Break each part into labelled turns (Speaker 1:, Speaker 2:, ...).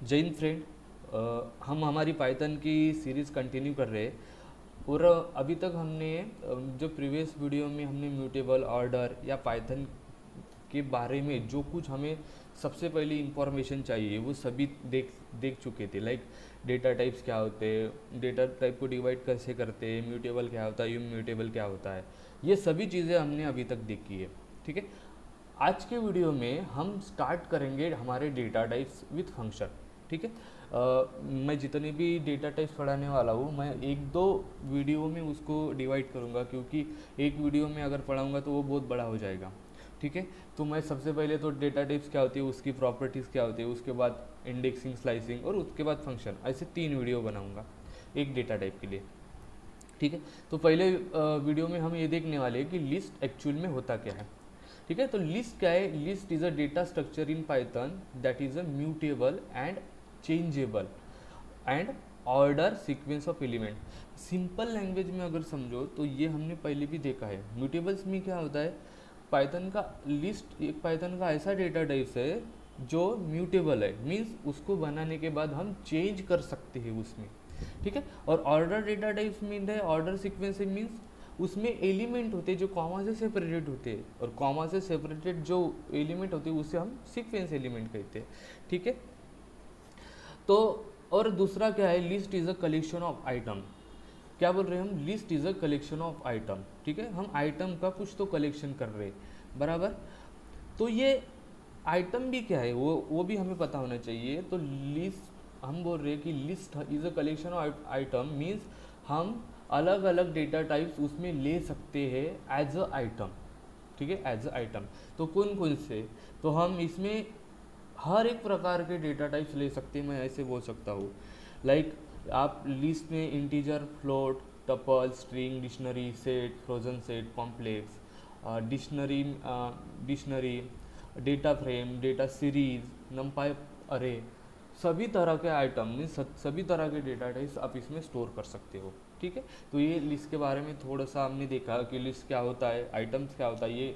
Speaker 1: जय हिंद फ्रेंड। हम हमारी पाइथन की सीरीज़ कंटिन्यू कर रहे हैं और अभी तक हमने जो प्रीवियस वीडियो में हमने म्यूटेबल ऑर्डर या पाइथन के बारे में जो कुछ हमें सबसे पहले इंफॉर्मेशन चाहिए वो सभी देख देख चुके थे। लाइक डेटा टाइप्स क्या होते हैं, डेटा टाइप को डिवाइड कैसे करते हैं, म्यूटेबल क्या होता है, इम्यूटेबल क्या होता है, ये सभी चीज़ें हमने अभी तक देखी है। ठीक है, आज के वीडियो में हम स्टार्ट करेंगे हमारे डेटा टाइप्स विथ फंक्शन। ठीक है, मैं जितने भी डेटा टाइप्स पढ़ाने वाला हूँ मैं एक दो वीडियो में उसको डिवाइड करूँगा, क्योंकि एक वीडियो में अगर पढ़ाऊँगा तो वो बहुत बड़ा हो जाएगा। ठीक है, तो मैं सबसे पहले तो डेटा टाइप्स क्या होती है, उसकी प्रॉपर्टीज़ क्या होती है, उसके बाद इंडेक्सिंग, स्लाइसिंग और उसके बाद फंक्शन, ऐसे 3 वीडियो बनाऊँगा एक डेटा टाइप के लिए। ठीक है, तो पहले वीडियो में हम ये देखने वाले हैं कि लिस्ट एक्चुअल में होता क्या है। ठीक है, तो लिस्ट क्या है? List is a data structure in Python that is a mutable and changeable and order sequence of element. Simple language में अगर समझो तो ये हमने पहले भी देखा है। म्यूटेबल्स में क्या होता है? पाइथन का लिस्ट एक पाइथन का ऐसा डेटा टाइप्स है जो म्यूटेबल है, मीन्स उसको बनाने के बाद हम चेंज कर सकते हैं उसमें। ठीक है, और ऑर्डर डेटा टाइप्स मीन है, ऑर्डर सीक्वेंस मीन्स उसमें एलिमेंट होते हैं जो कॉमा से सेपरेटेड होते हैं, और कॉमा से सेपरेटेड जो एलिमेंट होते हैं उसे हम सीक्वेंस एलिमेंट कहते हैं। ठीक है, तो और दूसरा क्या है? List is a collection of item. क्या बोल रहे हैं हम? List is a collection of item. ठीक है, हम आइटम का कुछ तो कलेक्शन कर रहे हैं, बराबर। तो ये आइटम भी क्या है वो भी हमें पता होना चाहिए। तो लिस्ट हम बोल रहे हैं कि list is a collection of item, means हम अलग अलग डेटा टाइप्स उसमें ले सकते हैं एज अ आइटम। ठीक है, एज अ आइटम। तो कौन कौन से? तो हम इसमें हर एक प्रकार के डेटा टाइप्स ले सकते हैं, मैं ऐसे बोल सकता हूँ। लाइक आप लिस्ट में integer, float, tuple, string, dictionary, set, frozen set, complex, dictionary, data frame, data series, नंपाई अरे, सभी तरह के आइटम में सभी तरह के डेटा टाइप्स आप इसमें स्टोर कर सकते हो। ठीक है, तो ये लिस्ट के बारे में थोड़ा सा हमने देखा कि लिस्ट क्या होता है, आइटम्स क्या होता है। ये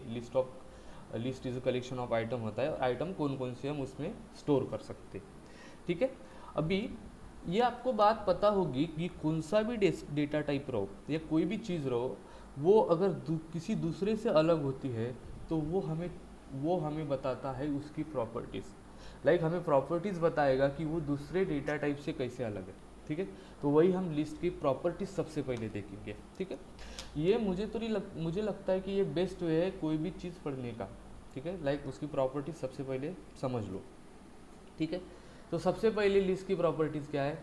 Speaker 1: list is a collection of item होता है, और आइटम कौन कौन से हम उसमें स्टोर कर सकते हैं। ठीक है, अभी ये आपको बात पता होगी कि कौन सा भी डेटा टाइप रहो या कोई भी चीज़ रहो, वो अगर किसी दूसरे से अलग होती है तो वो हमें बताता है उसकी प्रॉपर्टीज़। लाइक हमें प्रॉपर्टीज़ बताएगा कि वो दूसरे डेटा टाइप से कैसे अलग है। ठीक है, तो वही हम लिस्ट की प्रॉपर्टीज सबसे पहले देखेंगे। ठीक है, ये मुझे लगता है कि ये बेस्ट वे है कोई भी चीज़ पढ़ने का। ठीक है, लाइक उसकी प्रॉपर्टीज सबसे पहले समझ लो। ठीक है, तो सबसे पहले लिस्ट की प्रॉपर्टीज़ क्या है?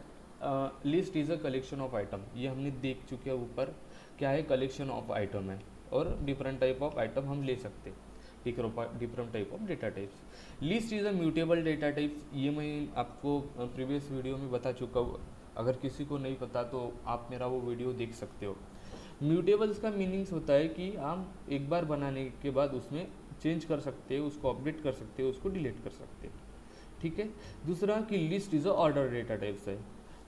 Speaker 1: List is a collection of item, ये हमने देख चुके हैं ऊपर। क्या है? कलेक्शन ऑफ आइटम है, और डिफरेंट टाइप ऑफ आइटम हम ले सकते हैं, different type of data types. List is a mutable data types, ये मैं आपको प्रीवियस वीडियो में बता चुका हूँ। अगर किसी को नहीं पता तो आप मेरा वो वीडियो देख सकते हो। म्यूटेबल्स का मीनिंग्स होता है कि हम एक बार बनाने के बाद उसमें चेंज कर सकते हैं, उसको अपडेट कर सकते हैं, उसको डिलीट कर सकते हैं। ठीक है, दूसरा कि list is a order data types है।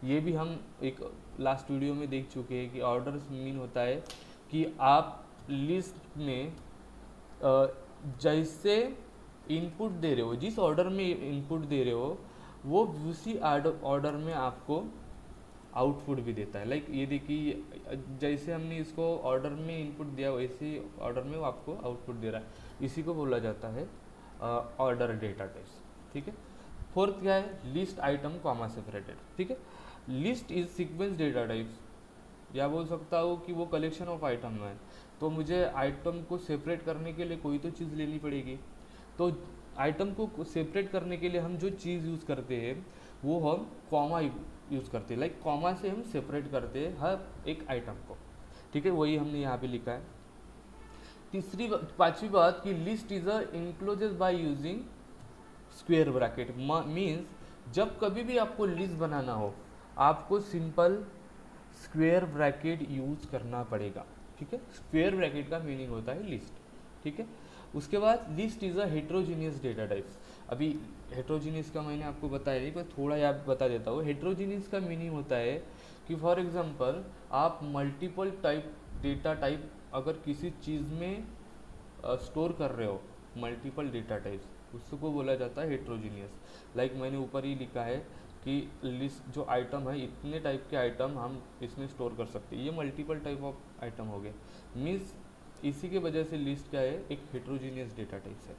Speaker 1: ये भी हम एक लास्ट वीडियो में देख चुके हैं कि ऑर्डर मीन होता है कि आप लिस्ट में जैसे इनपुट दे रहे हो, जिस ऑर्डर में इनपुट दे रहे हो वो उसी ऑर्डर में आपको आउटपुट भी देता है। लाइक ये देखिए, जैसे हमने इसको ऑर्डर में इनपुट दिया वैसे ऑर्डर में वो आपको आउटपुट दे रहा है। इसी को बोला जाता है ऑर्डर डेटा टाइप्स। ठीक है, फोर्थ क्या है? List item comma separated. ठीक है, list is sequence data types, या बोल सकता हूँ कि वो कलेक्शन ऑफ आइटम है। तो मुझे आइटम को सेपरेट करने के लिए कोई तो चीज़ लेनी पड़ेगी। तो आइटम को सेपरेट करने के लिए हम जो चीज़ यूज़ करते हैं वो हम कॉमा यूज़ करते हैं। लाइक कॉमा से हम सेपरेट करते हैं हर एक आइटम को। ठीक है, वही हमने यहाँ पे लिखा है। पांचवी बात कि list is a encloses by using square bracket. Means जब कभी भी आपको लिस्ट बनाना हो आपको सिंपल स्क्वेयर ब्रैकेट यूज करना पड़ेगा। ठीक है, स्क्वेयर ब्रैकेट का मीनिंग होता है लिस्ट। ठीक है, उसके बाद list is a heterogeneous data types. अभी हेट्रोजीनियस का मैंने आपको बताया नहीं, पर थोड़ा याद बता देता हूँ। हेट्रोजीनियस का मीनिंग होता है कि फॉर एग्जांपल आप मल्टीपल टाइप डेटा टाइप अगर किसी चीज़ में स्टोर कर रहे हो, मल्टीपल डेटा टाइप्स, उसको बोला जाता है हेट्रोजीनियस। लाइक मैंने ऊपर ही लिखा है कि लिस्ट जो आइटम है, इतने टाइप के आइटम हम इसमें स्टोर कर सकते हैं। ये मल्टीपल टाइप ऑफ आइटम हो गए, मीन्स इसी के वजह से लिस्ट क्या है, एक हेट्रोजीनियस डेटा टाइप्स है,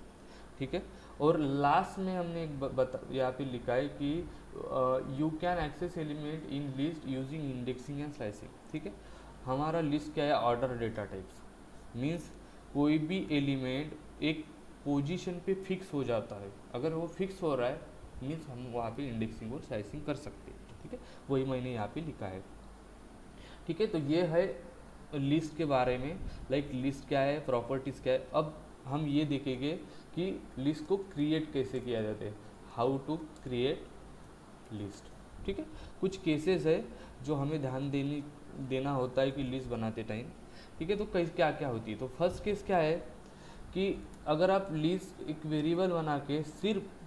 Speaker 1: ठीक है। और लास्ट में हमने एक यहाँ पे लिखा है कि you can access element in list using indexing and slicing, ठीक है। हमारा लिस्ट क्या है, ऑर्डर डेटा टाइप्स, मीन्स कोई भी एलिमेंट एक पोजीशन पे फिक्स हो जाता है, अगर वो फिक्स हो रहा है मीन्स हम वहाँ पे इंडेक्सिंग और स्लाइसिंग कर सकते हैं, ठीक है। वही मैंने यहाँ पे लिखा है, ठीक है। तो ये है लिस्ट के बारे में, लाइक लिस्ट क्या है, प्रॉपर्टीज़ क्या है। अब हम ये देखेंगे कि लिस्ट को क्रिएट कैसे किया जाता है, हाउ टू क्रिएट लिस्ट, ठीक है। कुछ केसेस है जो हमें ध्यान देना होता है कि लिस्ट बनाते टाइम, ठीक है। तो क्या क्या होती है, तो फर्स्ट केस क्या है कि अगर आप लिस्ट एक वेरिएबल बना के सिर्फ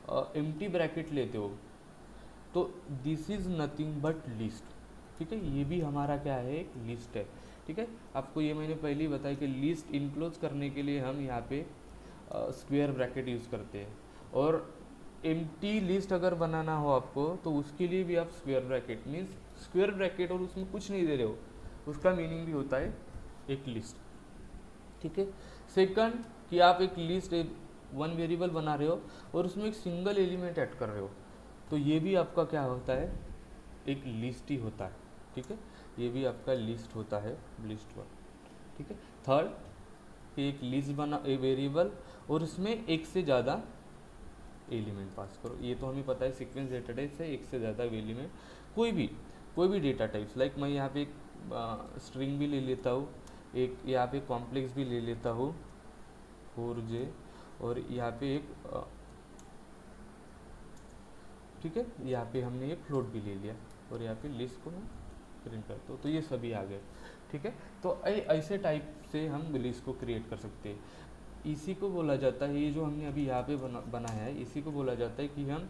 Speaker 1: एम्प्टी ब्रैकेट लेते हो तो this is nothing but list, ठीक है। ये भी हमारा क्या है, एक लिस्ट है, ठीक है। आपको ये मैंने पहले ही बताया कि लिस्ट इनक्लोज करने के लिए हम यहाँ पे स्क्वायर ब्रैकेट यूज़ करते हैं, और एम्प्टी लिस्ट अगर बनाना हो आपको तो उसके लिए भी आप square bracket, means square bracket और उसमें कुछ नहीं दे रहे हो, उसका मीनिंग भी होता है एक लिस्ट, ठीक है। सेकंड कि आप एक लिस्ट वन वेरिएबल बना रहे हो और उसमें एक सिंगल एलिमेंट ऐड कर रहे हो, तो ये भी आपका क्या होता है, एक लिस्ट ही होता है, ठीक है। ये भी आपका लिस्ट होता है, लिस्ट वन, ठीक है। थर्ड कि एक लिस्ट बना एक वेरिएबल और उसमें एक से ज़्यादा एलिमेंट पास करो, ये तो हमें पता है सीक्वेंस डेटा टाइप से एक से ज़्यादा एलिमेंट, कोई भी डेटा टाइप्स, लाइक मैं यहाँ पे एक स्ट्रिंग भी ले लेता हूँ, एक यहाँ पे कॉम्प्लेक्स भी ले लेता हूँ 4J, और यहाँ पे एक ठीक है, यहाँ पे हमने एक फ्लोट भी ले लिया, और यहाँ पे लिस्ट को मैं प्रिंट करता हूँ, तो ये सभी आ गए, ठीक है। तो ऐसे टाइप से हम लिस्ट को क्रिएट कर सकते हैं। इसी को बोला जाता है, ये जो हमने अभी यहाँ पे बनाया है, इसी को बोला जाता है कि हम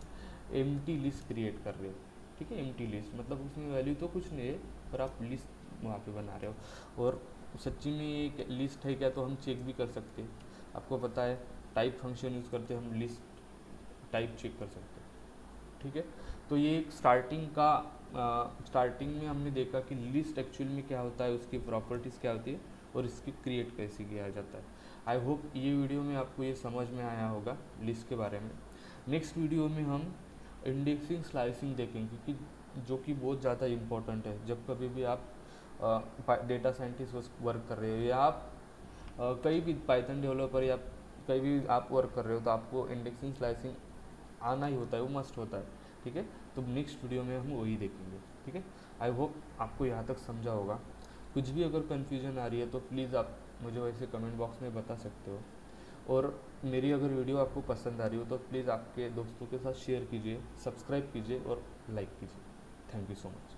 Speaker 1: एम्प्टी लिस्ट क्रिएट कर रहे हैं, ठीक है। एम्प्टी लिस्ट मतलब उसमें वैल्यू तो कुछ नहीं है, पर आप लिस्ट वहाँ पे बना रहे हो, और सच्ची में ये लिस्ट है क्या, तो हम चेक भी कर सकते हैं। आपको पता है टाइप फंक्शन यूज़ करते हम लिस्ट टाइप चेक कर सकते हैं, ठीक है। तो ये एक स्टार्टिंग में हमने देखा कि लिस्ट एक्चुअल में क्या होता है, उसकी प्रॉपर्टीज़ क्या होती है, और इसकी क्रिएट कैसे किया जाता है। आई होप ये वीडियो में आपको ये समझ में आया होगा लिस्ट के बारे में। नेक्स्ट वीडियो में हम इंडेक्सिंग स्लाइसिंग देखेंगे कि जो कि बहुत ज़्यादा इम्पोर्टेंट है। जब कभी भी आप डेटा साइंटिस्ट वर्क कर रहे हो, या आप कहीं भी पाइथन डेवलपर या कहीं भी आप वर्क कर रहे हो, तो आपको इंडेक्सिंग स्लाइसिंग आना ही होता है, वो मस्ट होता है, ठीक है। तो नेक्स्ट वीडियो में हम वही देखेंगे, ठीक है। आई होप आपको यहाँ तक समझा होगा। कुछ भी अगर कन्फ्यूजन आ रही है तो प्लीज़ आप मुझे वैसे कमेंट बॉक्स में बता सकते हो, और मेरी अगर वीडियो आपको पसंद आ रही हो तो प्लीज़ आपके दोस्तों के साथ शेयर कीजिए, सब्सक्राइब कीजिए और लाइक कीजिए। Thank you so much.